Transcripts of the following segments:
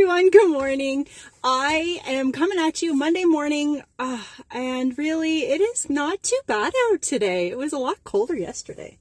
everyone, good morning. I am coming at you Monday morning, and really it is not too bad out today. It was a lot colder yesterday.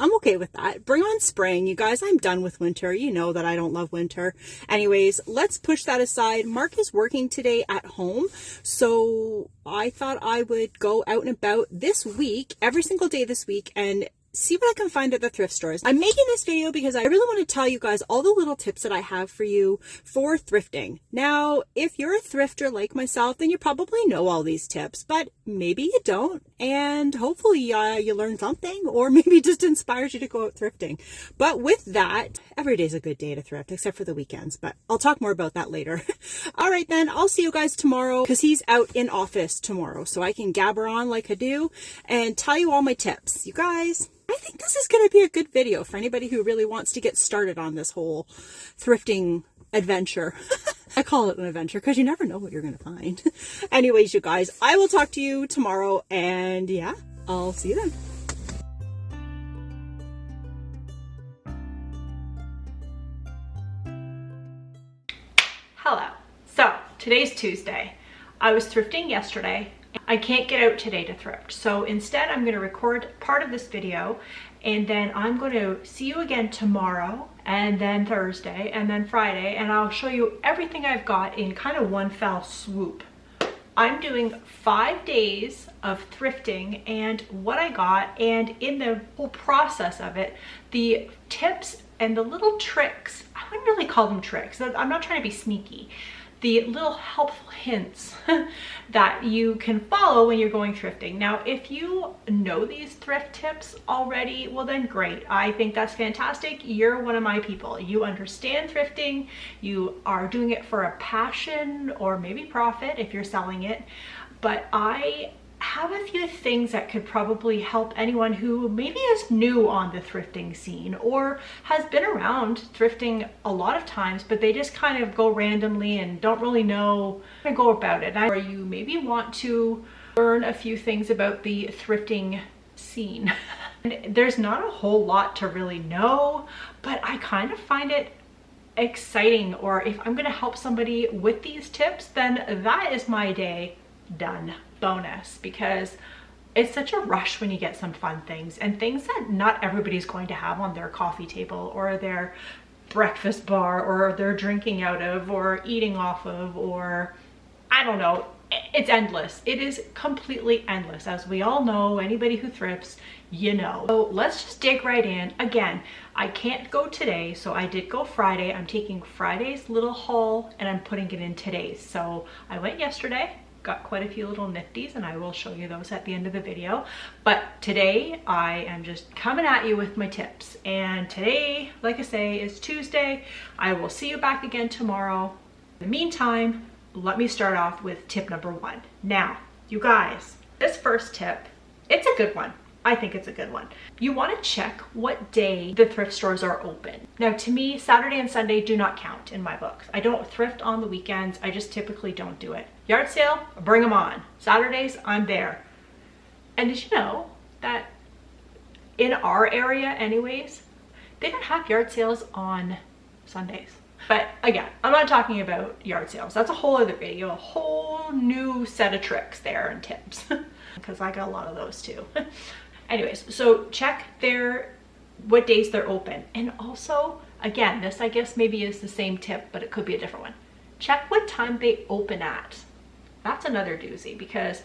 I'm okay with that. Bring on spring, you guys. I'm done with winter. You know that I don't love winter. Anyways, let's push that aside. Mark is working today at home, so I thought I would go out and about this week, every single day this week, and see what I can find at the thrift stores. I'm making this video because I really want to tell you guys all the little tips that I have for you for thrifting. Now, if you're a thrifter like myself, then you probably know all these tips, but maybe you don't. And hopefully you learn something, or maybe it just inspires you to go out thrifting. But with that, every day's a good day to thrift, except for the weekends, but I'll talk more about that later. All right, then I'll see you guys tomorrow because he's out in office tomorrow, so I can gabber on like I do and tell you all my tips. You guys, I think this is going to be a good video for anybody who really wants to get started on this whole thrifting adventure. I call it an adventure because you never know what you're going to find. Anyways, you guys, I will talk to you tomorrow, and yeah, I'll see you then. Hello. So today's Tuesday. I was thrifting yesterday. I can't get out today to thrift, so instead I'm going to record part of this video, and then I'm going to see you again tomorrow, and then Thursday, and then Friday, and I'll show you everything I've got in kind of one fell swoop. I'm doing 5 days of thrifting and what I got, and in the whole process of it, the tips and the little tricks, I wouldn't really call them tricks, I'm not trying to be sneaky, the little helpful hints that you can follow when you're going thrifting. Now, if you know these thrift tips already, well then great. I think that's fantastic. You're one of my people. You understand thrifting. You are doing it for a passion or maybe profit if you're selling it. But I have a few things that could probably help anyone who maybe is new on the thrifting scene or has been around thrifting a lot of times, but they just kind of go randomly and don't really know how to go about it. Or you maybe want to learn a few things about the thrifting scene. And there's not a whole lot to really know, but I kind of find it exciting, or if I'm going to help somebody with these tips, then that is my day done. Bonus, because it's such a rush when you get some fun things and things that not everybody's going to have on their coffee table or their breakfast bar or they're drinking out of or eating off of, or I don't know. It's endless. It is completely endless, as we all know. Anybody who thrifts, you know. So let's just dig right in. Again, I can't go today, so I did go Friday. I'm taking Friday's little haul and I'm putting it in today's. So I went yesterday, got quite a few little nifties, and I will show you those at the end of the video. But today I am just coming at you with my tips, and today, like I say, is Tuesday. I will see you back again tomorrow. In the meantime, let me start off with tip number 1. Now, you guys, this first tip, it's a good one. I think it's a good one. You want to check what day the thrift stores are open. Now, to me, Saturday and Sunday do not count in my books. I don't thrift on the weekends. I just typically don't do it. Yard sale, bring them on. Saturdays, I'm there. And did you know that in our area anyways, they don't have yard sales on Sundays? But again, I'm not talking about yard sales. That's a whole other video, a whole new set of tricks there and tips, because I got a lot of those too. Anyways, so check what days they're open. And also, again, this I guess maybe is the same tip, but it could be a different one. Check what time they open at. That's another doozy, because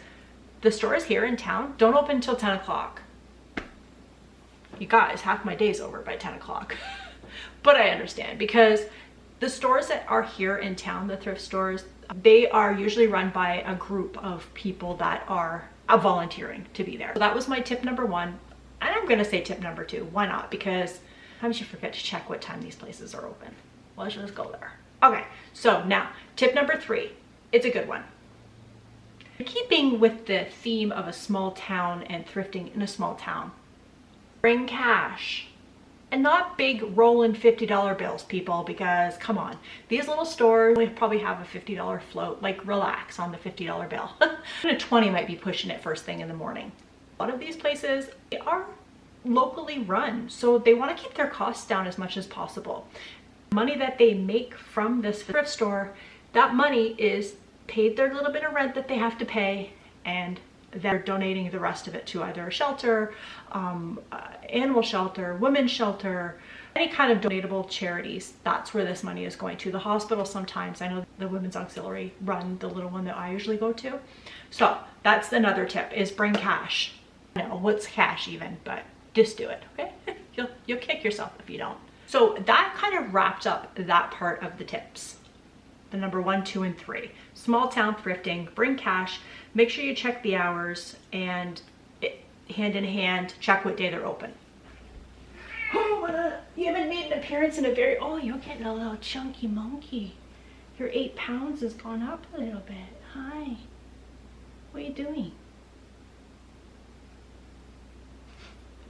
the stores here in town don't open until 10 o'clock. You guys, half my day's over by 10 o'clock. But I understand, because the stores that are here in town, the thrift stores, they are usually run by a group of people that are volunteering to be there. So that was my tip number 1. And I'm gonna say tip number 2. Why not? Because sometimes you forget to check what time these places are open. Let's just go there. Okay, so now tip number 3. It's a good one. Keeping with the theme of a small town and thrifting in a small town, bring cash. And not big rolling $50 bills, people, because come on, these little stores probably have a $50 float. Like, relax on the $50 bill. A 20 might be pushing it first thing in the morning. A lot of these places, they are locally run, so they want to keep their costs down as much as possible. Money that they make from this thrift store, that money is paid their little bit of rent that they have to pay, and they're donating the rest of it to either a shelter, animal shelter, women's shelter, any kind of donatable charities. That's where this money is going to. The hospital sometimes, I know the Women's Auxiliary run the little one that I usually go to. So that's another tip, is bring cash. I know, what's cash even, but just do it, okay? You'll kick yourself if you don't. So that kind of wrapped up that part of the tips. The number 1, 2, and 3. Small town thrifting, bring cash, make sure you check the hours, and hand in hand, check what day they're open. Oh, you haven't made an appearance in a very, oh, you're getting a little chunky monkey. Your 8 pounds has gone up a little bit. Hi, what are you doing?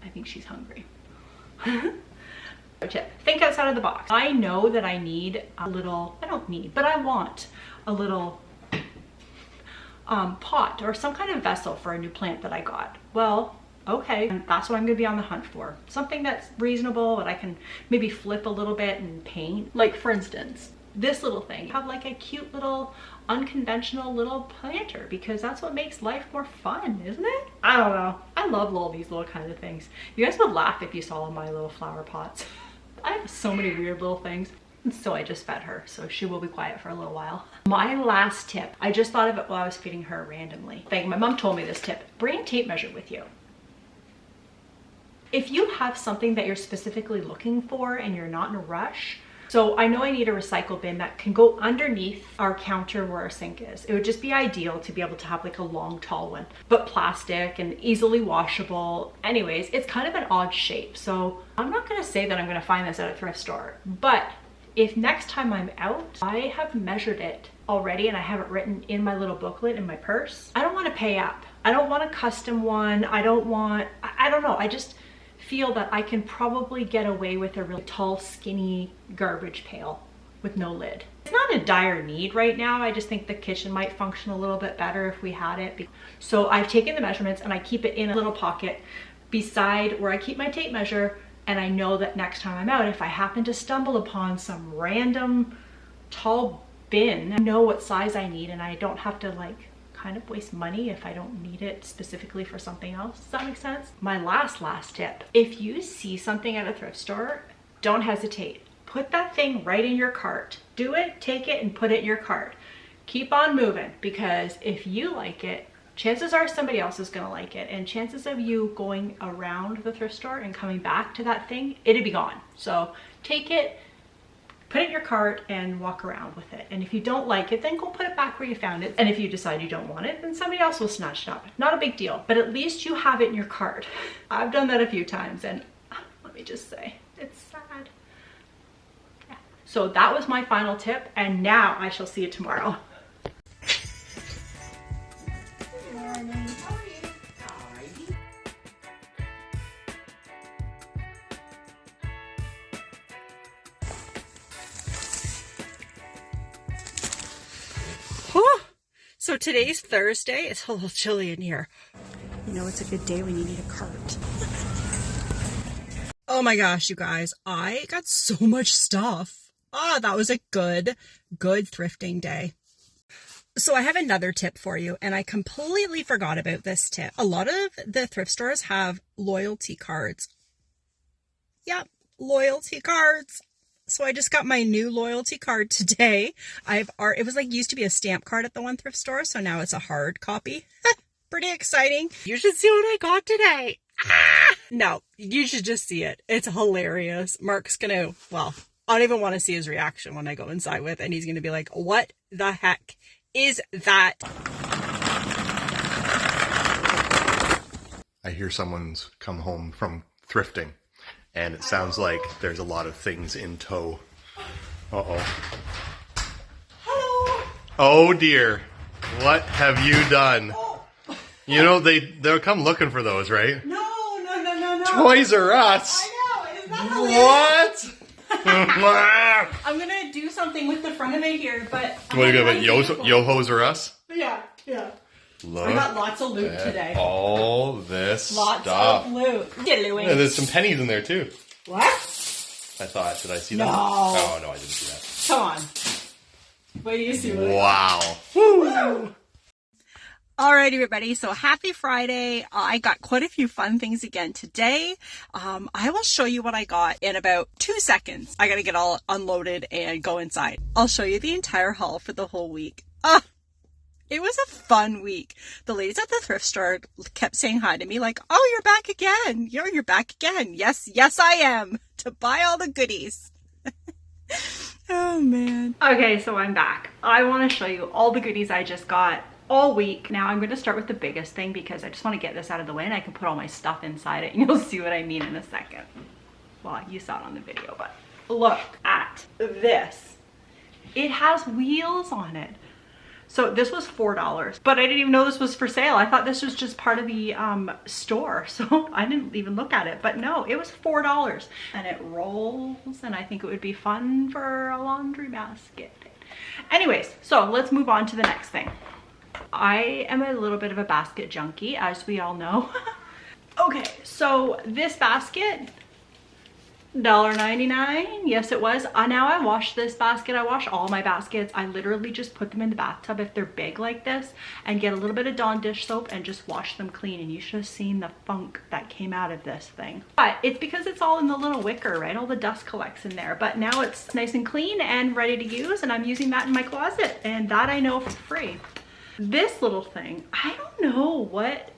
I think she's hungry. Tip, think outside of the box. I know that I need a little, I don't need, but I want a little pot or some kind of vessel for a new plant that I got. Well, okay, that's what I'm gonna be on the hunt for. Something that's reasonable, that I can maybe flip a little bit and paint. Like for instance, this little thing, have like a cute little unconventional little planter, because that's what makes life more fun, isn't it? I don't know. I love all these little kinds of things. You guys would laugh if you saw my little flower pots. I have so many weird little things. So I just fed her, so she will be quiet for a little while. My last tip, I just thought of it while I was feeding her randomly. My mom told me this tip, bring a tape measure with you. If you have something that you're specifically looking for and you're not in a rush, so I know I need a recycle bin that can go underneath our counter where our sink is. It would just be ideal to be able to have like a long, tall one, but plastic and easily washable. Anyways, it's kind of an odd shape. So I'm not gonna say that I'm gonna find this at a thrift store, but if next time I'm out, I have measured it already and I have it written in my little booklet in my purse, I don't wanna pay up. I don't want a custom one. I don't know. I just feel that I can probably get away with a really tall, skinny garbage pail with no lid. It's not a dire need right now. I just think the kitchen might function a little bit better if we had it. So I've taken the measurements and I keep it in a little pocket beside where I keep my tape measure. And I know that next time I'm out, if I happen to stumble upon some random tall bin, I know what size I need and I don't have to like kind of waste money if I don't need it specifically for something else. Does that make sense? My last tip, if you see something at a thrift store, don't hesitate. Put that thing right in your cart. Do it, take it, and put it in your cart. Keep on moving, because if you like it, chances are somebody else is gonna like it, and chances of you going around the thrift store and coming back to that thing, it'd be gone. So take it, put it in your cart and walk around with it. And if you don't like it, then go put it back where you found it. And if you decide you don't want it, then somebody else will snatch it up. Not a big deal, but at least you have it in your cart. I've done that a few times and let me just say, it's sad. Yeah. So that was my final tip, and now I shall see you tomorrow. So today's Thursday. It's a little chilly in here. You know, it's a good day when you need a cart. Oh my gosh, you guys. I got so much stuff. That was a good thrifting day. So I have another tip for you, and I completely forgot about this tip. A lot of the thrift stores have loyalty cards. Yep, loyalty cards. So I just got my new loyalty card today. It was like used to be a stamp card at the one thrift store, so now it's a hard copy. Pretty exciting. You should see what I got today. No, you should just see it. It's hilarious. Mark's gonna, well, I don't even want to see his reaction when I go inside with, and he's gonna be like, what the heck is that? I hear someone's come home from thrifting. And it sounds like there's a lot of things in tow. Uh-oh. Hello. Oh dear. What have you done? Oh. You know, they'll come looking for those, right? No. Toys R Us. I know. Isn't that hilarious? What? I'm gonna do something with the front of it here, but... What are you gonna put, Yo-Hos R Us? Yeah. Look I got lots of loot today. All this Lots stuff. of loot. Yeah, there's some pennies in there too. What? I thought, did I see that? No. Oh, no, I didn't see that. Come on. What do you see? Wow. Woo! Alright, everybody, so happy Friday. I got quite a few fun things again today. I will show you what I got in about 2 seconds. I gotta get all unloaded and go inside. I'll show you the entire haul for the whole week. It was a fun week. The ladies at the thrift store kept saying hi to me like, oh, you're back again. You're back again. Yes, I am. To buy all the goodies. Oh, man. Okay, so I'm back. I want to show you all the goodies I just got all week. Now I'm going to start with the biggest thing because I just want to get this out of the way and I can put all my stuff inside it and you'll see what I mean in a second. Well, you saw it on the video, but look at this. It has wheels on it. So this was $4, but I didn't even know this was for sale. I thought this was just part of the store, so I didn't even look at it. But no, it was $4, and it rolls, and I think it would be fun for a laundry basket. Anyways, so let's move on to the next thing. I am a little bit of a basket junkie, as we all know. Okay, so this basket, $1.99. Yes, it was. Now I wash this basket. I wash all my baskets. I literally just put them in the bathtub if they're big like this and get a little bit of Dawn dish soap and just wash them clean. And you should have seen the funk that came out of this thing. But it's because it's all in the little wicker, right? All the dust collects in there. But now it's nice and clean and ready to use. And I'm using that in my closet. And that I know for free. This little thing, I don't know what...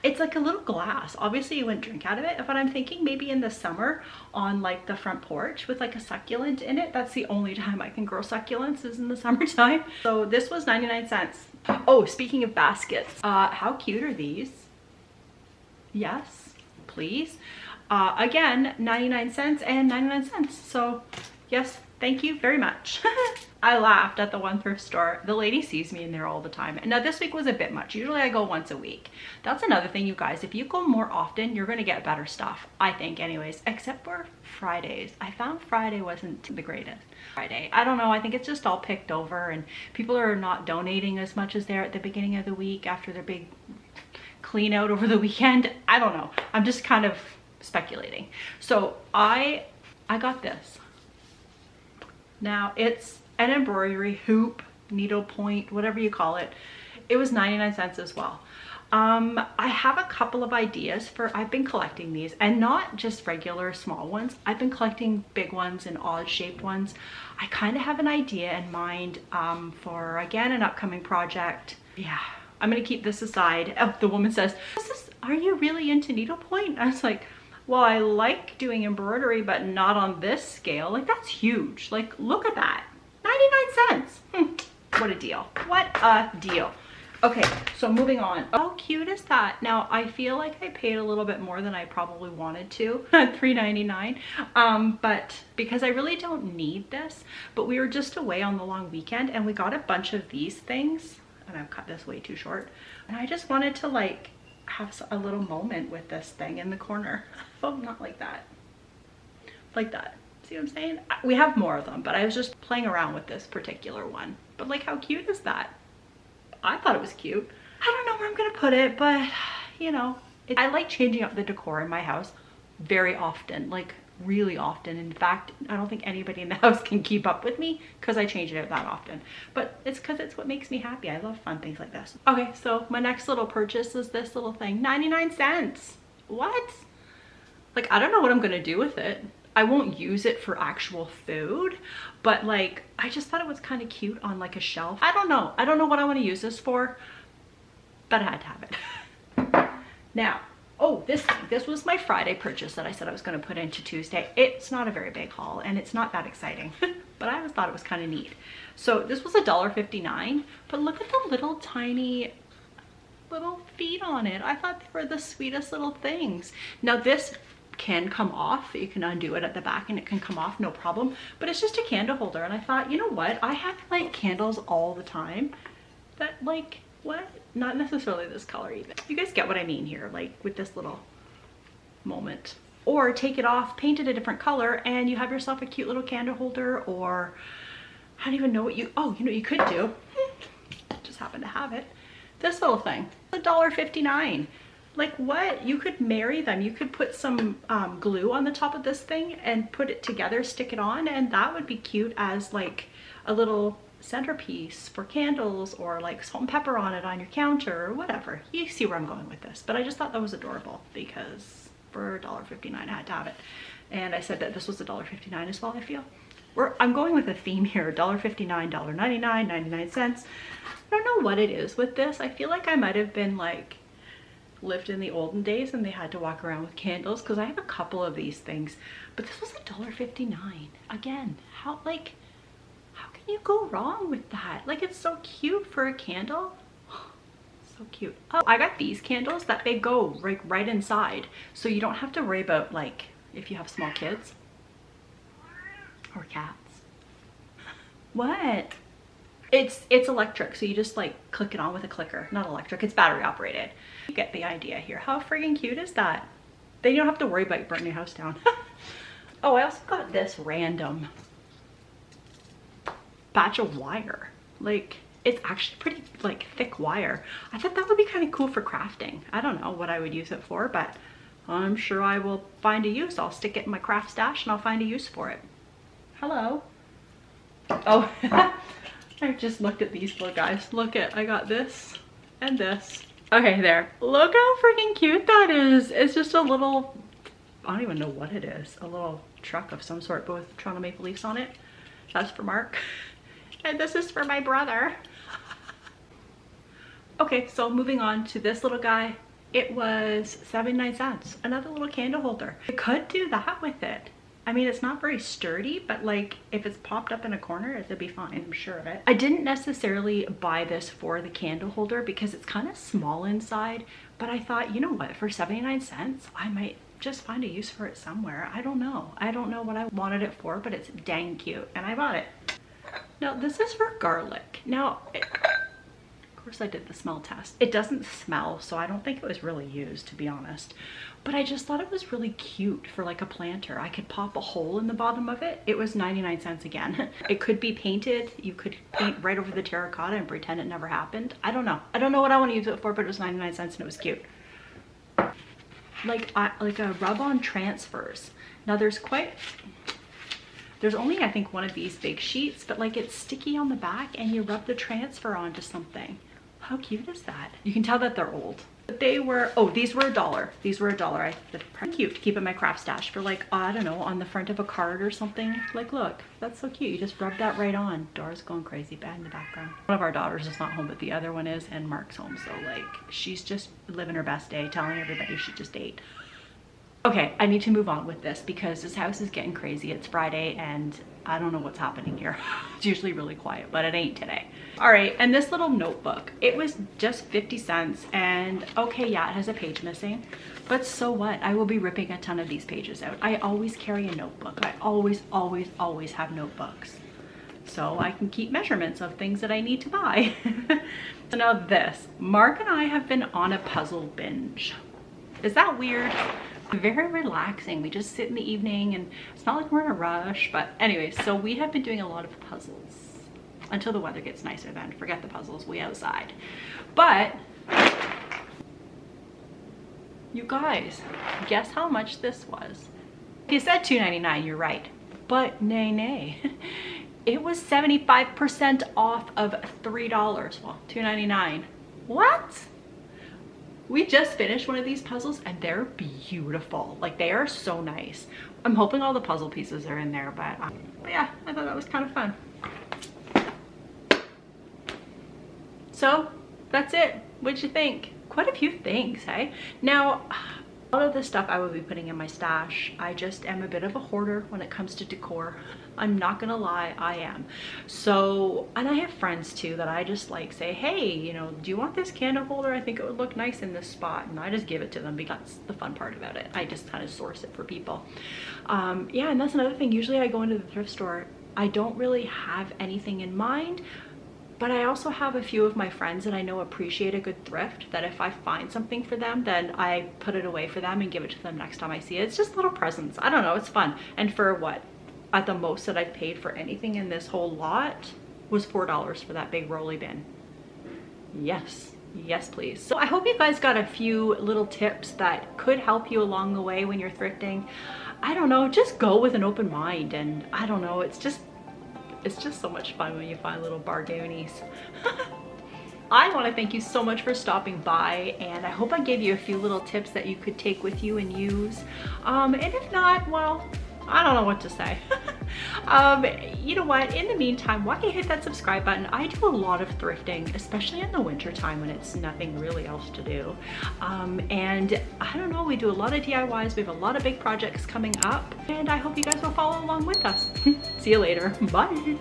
It's like a little glass. Obviously you wouldn't drink out of it, but I'm thinking maybe in the summer on like the front porch with like a succulent in it. That's the only time I can grow succulents is in the summertime. So this was 99 cents. Oh, speaking of baskets, how cute are these? Yes, please. Again, 99 cents and 99 cents. So yes, thank you very much. I laughed at the one thrift store. The lady sees me in there all the time. And now this week was a bit much. Usually I go once a week. That's another thing, you guys. If you go more often, you're going to get better stuff. I think anyways, except for Fridays. I found Friday wasn't the greatest. Friday, I don't know. I think it's just all picked over and people are not donating as much as they're at the beginning of the week after their big clean out over the weekend. I don't know. I'm just kind of speculating. So I got this. Now it's an embroidery hoop, needle point, whatever you call it. It was 99 cents as well. I have a couple of ideas for, I've been collecting these and not just regular small ones. I've been collecting big ones and odd shaped ones. I kind of have an idea in mind for, again, an upcoming project. Yeah, I'm gonna keep this aside. Oh, the woman says, are you really into needlepoint? I was like, well, I like doing embroidery, but not on this scale. Like, that's huge. Like, look at that. 99 cents. What a deal. What a deal. Okay, so moving on. How cute is that? Now, I feel like I paid a little bit more than I probably wanted to at $3.99. But because I really don't need this, but we were just away on the long weekend and we got a bunch of these things. And I've cut this way too short. And I just wanted to like have a little moment with this thing in the corner. Oh, not like that. Like that. See what I'm saying? We have more of them, but I was just playing around with this particular one. But like, how cute is that? I thought it was cute. I don't know where I'm gonna put it, but you know, I like changing up the decor in my house very often, like really often. In fact, I don't think anybody in the house can keep up with me because I change it out that often. But it's because it's what makes me happy. I love fun things like this. Okay, so my next little purchase is this little thing. 99 cents. What? Like, I don't know what I'm gonna do with it. I won't use it for actual food, but like, I just thought it was kind of cute on like a shelf. I don't know. I don't know what I want to use this for, but I had to have it. Now, oh, this was my Friday purchase that I said I was going to put into Tuesday. It's not a very big haul and it's not that exciting, but I always thought it was kind of neat. So this was $1.59, but look at the little tiny little feet on it. I thought they were the sweetest little things. Now this can come off. You can undo it at the back and it can come off, no problem, but it's just a candle holder. And I thought, you know what, I have like candles all the time that like, what, not necessarily this color even. You guys get what I mean here, like with this little moment. Or take it off, paint it a different color, and you have yourself a cute little candle holder. Or I don't even know what you, oh, you know what you could do, just happen to have it, this little thing, $1.59. Like what? You could marry them. You could put some glue on the top of this thing and put it together, stick it on, and that would be cute as like a little centerpiece for candles, or like salt and pepper on it on your counter or whatever. You see where I'm going with this. But I just thought that was adorable because for $1.59 I had to have it. And I said that this was $1.59 as well, I feel. I'm going with a theme here, $1.59, $1.99, 99 cents. I don't know what it is with this. I feel like I might have been like lived in the olden days and they had to walk around with candles, because I have a couple of these things, but this was $1.59. Again, how can you go wrong with that? Like, it's so cute for a candle. So cute. Oh, I got these candles that they go right inside, so you don't have to worry about like if you have small kids or cats. What? It's electric, so you just like click it on with a clicker. Not electric, it's battery operated. You get the idea here. How friggin' cute is that? Then you don't have to worry about burning your house down. Oh, I also got this random batch of wire. Like, it's actually pretty like thick wire. I thought that would be kind of cool for crafting. I don't know what I would use it for, but I'm sure I will find a use. I'll stick it in my craft stash and I'll find a use for it. Hello. Oh, I just looked at these little guys. Look at, I got this and this. Okay, there. Look how freaking cute that is. It's just a little, I don't even know what it is. A little truck of some sort, but with Toronto Maple Leafs on it. That's for Mark. And this is for my brother. Okay, so moving on to this little guy. It was 79 cents. Another little candle holder. I could do that with it. I mean, it's not very sturdy, but like if it's popped up in a corner, it'll be fine, I'm sure of it. I didn't necessarily buy this for the candle holder because it's kind of small inside, but I thought, you know what, for 79 cents, I might just find a use for it somewhere. I don't know. I don't know what I wanted it for, but it's dang cute and I bought it. Now this is for garlic. Now, of course I did the smell test. It doesn't smell, so I don't think it was really used, to be honest. But I just thought it was really cute for like a planter. I could pop a hole in the bottom of it. It was 99 cents again. It could be painted. You could paint right over the terracotta and pretend it never happened. I don't know. I don't know what I want to use it for, but it was 99 cents and it was cute. Like a rub-on transfers. Now there's only, I think, one of these big sheets, but like it's sticky on the back and you rub the transfer onto something. How cute is that? You can tell that they're old. But they were, oh, these were $1. These were $1. They're pretty cute to keep in my craft stash for like, I don't know, on the front of a card or something. Like, look, that's so cute. You just rub that right on. Dora's going crazy bad in the background. One of our daughters is not home, but the other one is, and Mark's home. So like, she's just living her best day, telling everybody she just ate. Okay, I need to move on with this because this house is getting crazy. It's Friday and I don't know what's happening here. It's usually really quiet, but it ain't today. All right, and this little notebook, it was just 50 cents and okay, yeah, it has a page missing, but so what? I will be ripping a ton of these pages out. I always carry a notebook. I always have notebooks. So I can keep measurements of things that I need to buy. So now this, Mark and I have been on a puzzle binge. Is that weird? Very relaxing. We just sit in the evening and it's not like we're in a rush, but anyway, so we have been doing a lot of puzzles until the weather gets nicer. Then forget the puzzles, we outside. But you guys, guess how much this was? If you said $2.99, you're right, but nay. It was 75% off of $3. Well, $2.99. What? We just finished one of these puzzles and they're beautiful. Like, they are so nice. I'm hoping all the puzzle pieces are in there, but yeah, I thought that was kind of fun. So that's it. What'd you think? Quite a few things, hey? Now, a lot of the stuff I will be putting in my stash. I just am a bit of a hoarder when it comes to decor. I'm not gonna lie, I am. So, and I have friends too that I just like say, hey, you know, do you want this candle holder? I think it would look nice in this spot. And I just give it to them because that's the fun part about it. I just kind of source it for people. Yeah, and that's another thing. Usually I go into the thrift store. I don't really have anything in mind, but I also have a few of my friends that I know appreciate a good thrift, that if I find something for them, then I put it away for them and give it to them next time I see it. It's just little presents. I don't know, it's fun. And for what? At the most that I've paid for anything in this whole lot was $4 for that big rolly bin. Yes, Yes, please. So I hope you guys got a few little tips that could help you along the way when you're thrifting. I don't know, just go with an open mind, and I don't know, it's just so much fun when you find little bargainies. I want to thank you so much for stopping by, and I hope I gave you a few little tips that you could take with you and use. And if not, well, I don't know what to say. You know what, in the meantime, why don't you hit that subscribe button? I do a lot of thrifting, especially in the winter time when it's nothing really else to do. And I don't know, we do a lot of DIYs, we have a lot of big projects coming up, and I hope you guys will follow along with us. See you later, bye.